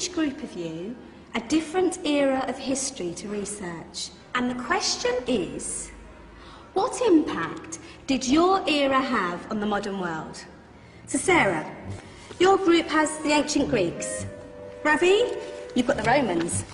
each group of you a different era of history to research. And the question is, what impact did your era have on the modern world? So Sarah, your group has the ancient Greeks. Ravi, you've got the Romans.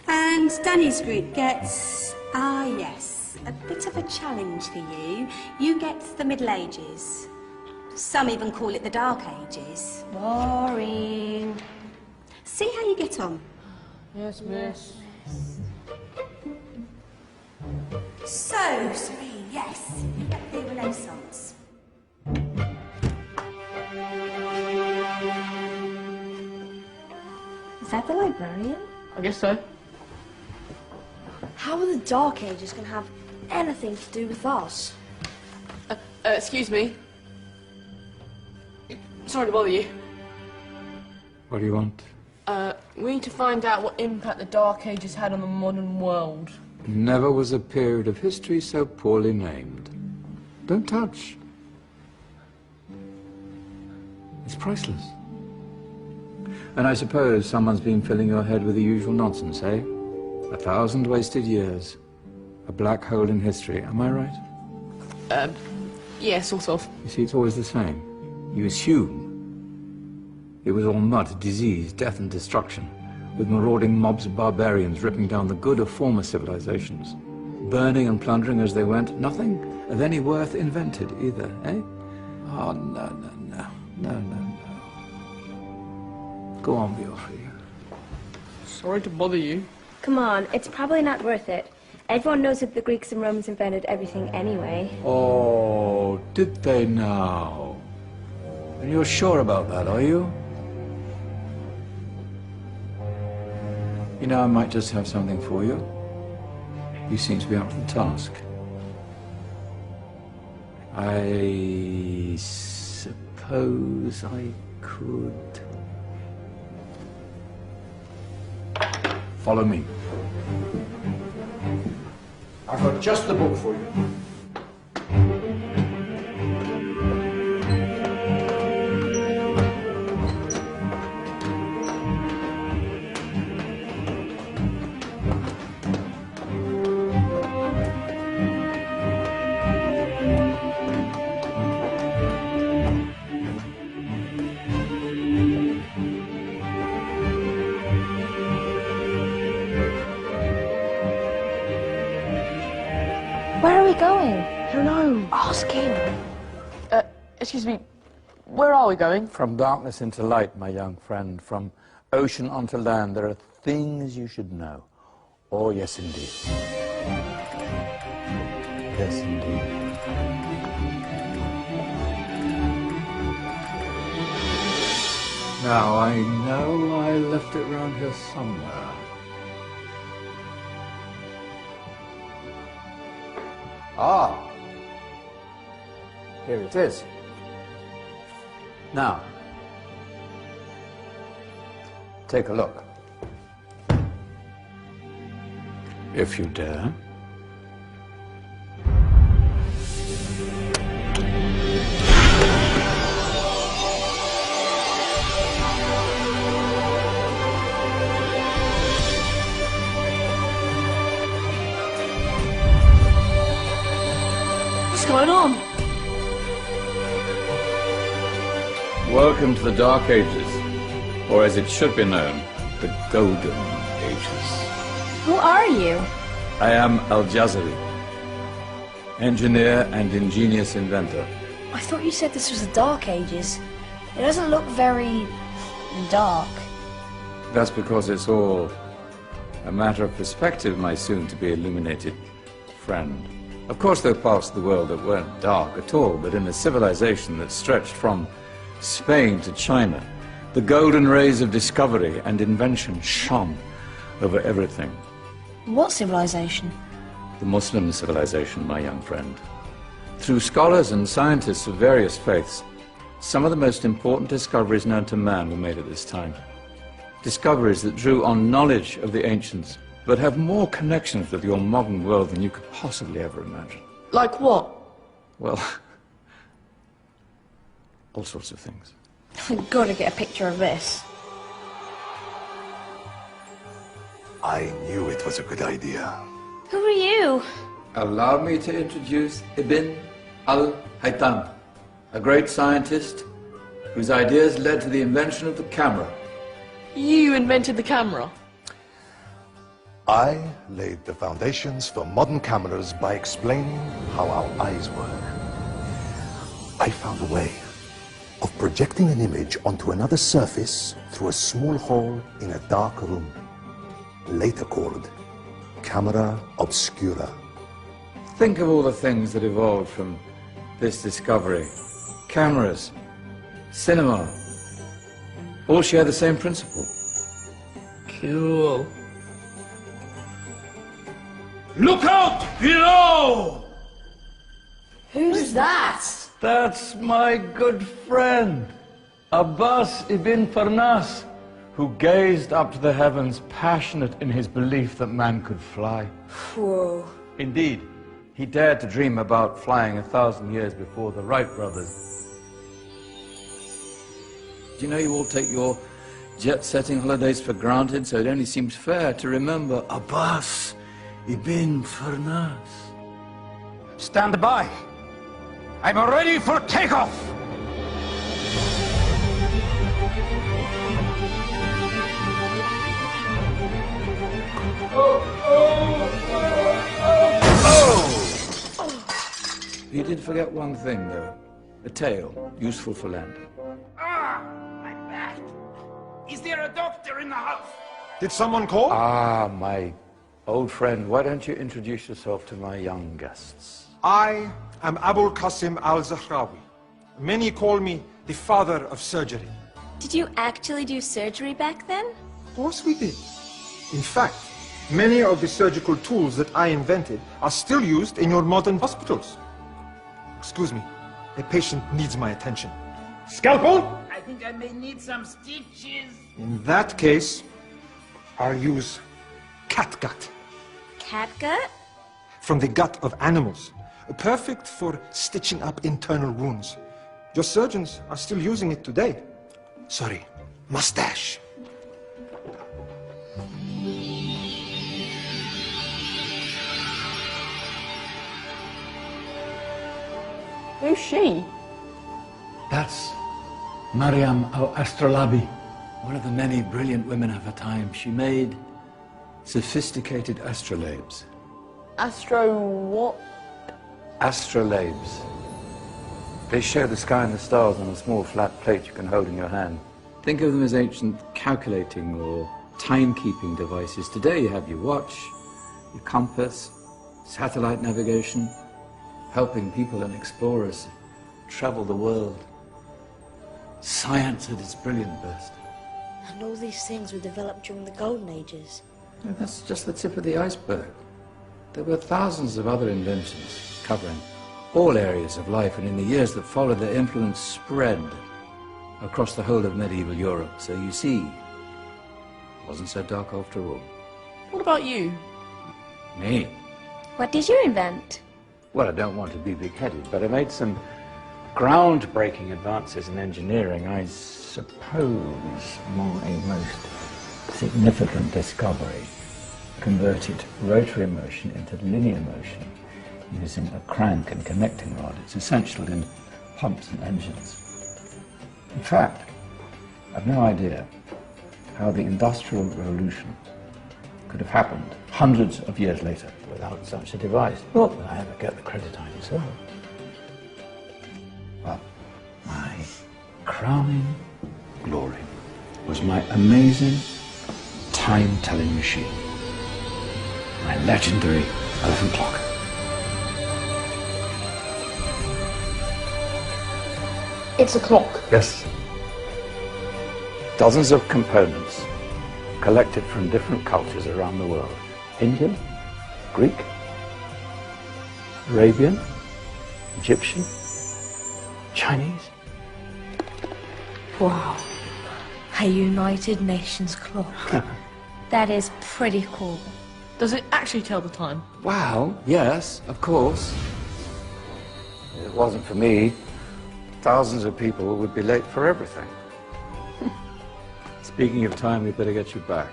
And Danny's group gets, yes, a bit of a challenge for you. You get the Middle Ages. Some even call it the Dark Ages. Boring. See how you get on. Yes, miss. So, Serene, yes, you get the Renaissance. Is that the librarian? I guess so. How are the Dark Ages going to have anything to do with us? Excuse me. Sorry to bother you. What do you want? We need to find out what impact the Dark Ages had on the modern world. Never was a period of history so poorly named. Don't touch. It's priceless. And I suppose someone's been filling your head with the usual nonsense, eh? 1,000 wasted years. A black hole in history, am I right? Yeah, sort of. You see, it's always the same. You assume it was all mud, disease, death and destruction, with marauding mobs of barbarians ripping down the good of former civilizations, burning and plundering as they went, nothing of any worth invented either, eh? Oh, no. Go on, Beofrey. Sorry to bother you. Come on, it's probably not worth it. Everyone knows that the Greeks and Romans invented everything anyway. Oh, did they now? And you're sure about that, are you? You know, I might just have something for you. You seem to be up to the task. I suppose I could... Follow me. I've got just the book for you. Where are we going? I don't know. Ask him. Excuse me. Where are we going? From darkness into light, my young friend. From ocean onto land, there are things you should know. Oh, yes, indeed. Yes, indeed. Now, I know I left it around here somewhere. Ah, here it is. Now, take a look. If you dare. What's going on? Welcome to the Dark Ages, or as it should be known, the Golden Ages. Who are you? I am Al-Jazari, engineer and ingenious inventor. I thought you said this was the Dark Ages. It doesn't look very... dark. That's because it's all a matter of perspective, my soon-to-be illuminated friend. Of course, there are parts of the world that weren't dark at all, but in a civilization that stretched from Spain to China, the golden rays of discovery and invention shone over everything. What civilization? The Muslim civilization, my young friend. Through scholars and scientists of various faiths, some of the most important discoveries known to man were made at this time. Discoveries that drew on knowledge of the ancients, but have more connections with your modern world than you could possibly ever imagine. Like what? Well, all sorts of things. I've got to get a picture of this. I knew it was a good idea. Who are you? Allow me to introduce Ibn al-Haytham, a great scientist whose ideas led to the invention of the camera. You invented the camera? I laid the foundations for modern cameras by explaining how our eyes work. I found a way of projecting an image onto another surface through a small hole in a dark room, later called camera obscura. Think of all the things that evolved from this discovery. Cameras, cinema, all share the same principle. Cool. Look out below! Who's that? That's my good friend, Abbas ibn Farnas, who gazed up to the heavens, passionate in his belief that man could fly. Whoa. Indeed, he dared to dream about flying 1,000 years before the Wright brothers. Do you know you all take your jet-setting holidays for granted, so it only seems fair to remember Abbas ibn Farnas. Stand by. I'm ready for takeoff. You did forget one thing, though. A tail, useful for landing. Ah, my back. Is there a doctor in the house? Did someone call? Ah, my old friend, why don't you introduce yourself to my young guests? I am Abul Qasim al-Zahrawi. Many call me the father of surgery. Did you actually do surgery back then? Of course we did. In fact, many of the surgical tools that I invented are still used in your modern hospitals. Excuse me, a patient needs my attention. Scalpel? I think I may need some stitches. In that case, I'll use catgut. Catgut? From the gut of animals. Perfect for stitching up internal wounds. Your surgeons are still using it today. Sorry, mustache. Who's she? That's Maryam al-Astrolabi, one of the many brilliant women of her time. She made sophisticated astrolabes. Astro what? Astrolabes. They show the sky and the stars on a small flat plate you can hold in your hand. Think of them as ancient calculating or timekeeping devices. Today you have your watch, your compass, satellite navigation, helping people and explorers travel the world. Science at its brilliant best. And all these things were developed during the Golden Ages. And that's just the tip of the iceberg. There were thousands of other inventions covering all areas of life, and in the years that followed, their influence spread across the whole of medieval Europe. So you see, it wasn't so dark after all. What about you? Me? What did you invent? Well, I don't want to be big-headed, but I made some groundbreaking advances in engineering. I suppose my most significant discovery converted rotary motion into linear motion using a crank and connecting rod. It's essential in pumps and engines. In fact, I've no idea how the Industrial Revolution could have happened hundreds of years later without such a device. Not that I ever get the credit I deserve. But my crowning glory was my amazing time-telling machine, my legendary elephant clock. It's a clock. Yes. Dozens of components collected from different cultures around the world. Indian, Greek, Arabian, Egyptian, Chinese. Wow. A United Nations clock. That is pretty cool. Does it actually tell the time? Well, yes, of course. If it wasn't for me, thousands of people would be late for everything. Speaking of time, we better get you back.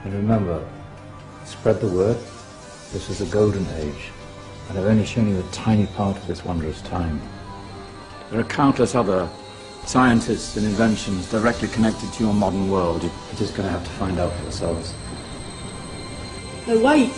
And remember, Spread the word. This is the golden age, and I've only shown you a tiny part of this wondrous time. There are countless other scientists and inventions directly connected to your modern world. You're just going to have to find out for yourselves. No, wait!